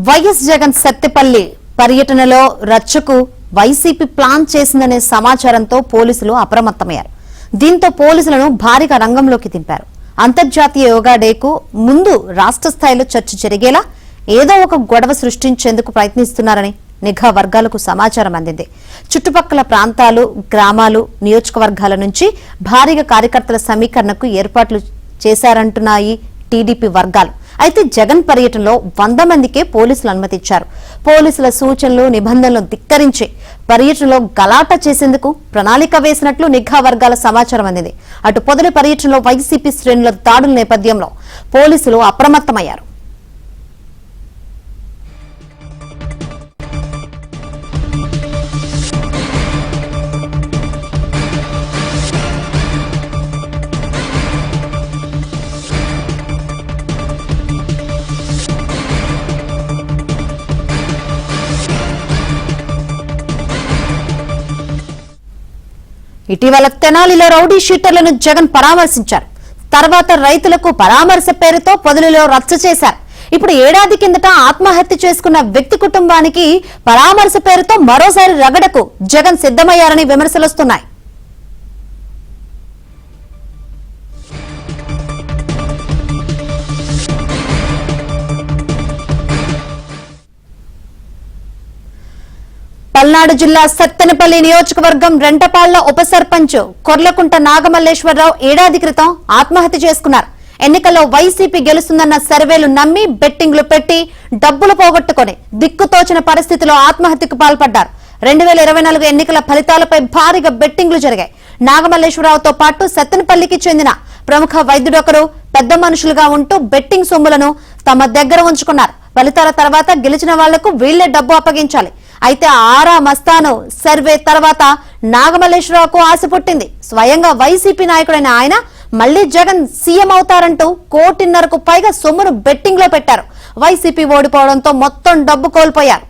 YS Jagan సత్తెపల్లి పర్యటనలో రచ్చకు YCP plan చేసిందనే సమాచారంతో పోలీసులు అప్రమత్తమయ్యారు. దీంతో పోలీసులను భారీగా రంగంలోకి దింపారు. అంతర్జాతీయ యోగా డేకు ముందు రాష్ట్ర స్థాయిలో చర్చ జరిగేలా ఏదో ఒక గొడవ సృష్టించేందుకు ప్రయత్నిస్తున్నారని నిఘా వర్గాలకు సమాచారం అందింది. చుట్టుపక్కల ప్రాంతాలు, గ్రామాలు, నియోజకవర్గాల నుంచి భారీగా కార్యకర్తల సమీకరణకు ఏర్పాట్లు చేశారంటున్నాయి టీడీపీ వర్గాలు. అయితే జగన్ పర్యటనలో 100 మందికే పోలీసులు అనుమతిచ్చారు. పోలీసుల సూచనలు, నిబంధనలు ధిక్కరించి పర్యటనలో గలాటా చేసేందుకు ప్రణాళిక వేసినట్లు నిఘా వర్గాల సమాచారం అందింది. అటు పొదలి పర్యటనలో వైసీపీ శ్రేణుల దాడుల నేపథ్యంలో పోలీసులు అప్రమత్తమయ్యారు. ఇటీవల తెనాలిలో రౌడీ షీటర్లను జగన్ పరామర్శించారు. తర్వాత రైతులకు పరామర్శ పేరుతో పొదలిలో రచ్చ చేశారు. ఇప్పుడు ఏడాది కిందట ఆత్మహత్య చేసుకున్న వ్యక్తి కుటుంబానికి పరామర్శ పేరుతో మరోసారి రగడకు జగన్ సిద్ధమయ్యారని విమర్శలొస్తున్నాయి. పల్నాడు జిల్లా సత్తెనపల్లి నియోజకవర్గం రెంటపాళ్ల ఉప సర్పంచ్ కొర్లకుంట నాగమల్లేశ్వరరావు ఏడాది క్రితం ఆత్మహత్య చేసుకున్నారు. ఎన్నికల్లో వైసీపీ గెలుస్తుందన్న సర్వేలు నమ్మి బెట్టింగ్లు పెట్టి డబ్బులు పోగొట్టుకుని దిక్కుతోచిన పరిస్థితిలో ఆత్మహత్యకు పాల్పడ్డారు. 2024 ఎన్నికల ఫలితాలపై భారీగా బెట్టింగ్లు జరిగాయి. నాగమల్లేశ్వరరావుతో పాటు సత్తెనపల్లికి చెందిన ప్రముఖ వైద్యుడొకరు పెద్ద మనుషులుగా ఉంటూ బెట్టింగ్ సొమ్ములను తమ దగ్గర ఉంచుకున్నారు. ఫలితాల తర్వాత గెలిచిన వాళ్లకు వీళ్లే డబ్బు అప్పగించాలి. అయితే ఆరా మస్తాను సర్వే తర్వాత నాగమల్లేశ్వరరావుకు ఆశ పుట్టింది. స్వయంగా వైసీపీ నాయకుడైన ఆయన మళ్లీ జగన్ సీఎం అవుతారంటూ 1.5 కోటి పైగా సొమ్మును బెట్టింగ్ లో పెట్టారు. వైసీపీ ఓడిపోవడంతో మొత్తం డబ్బు కోల్పోయారు.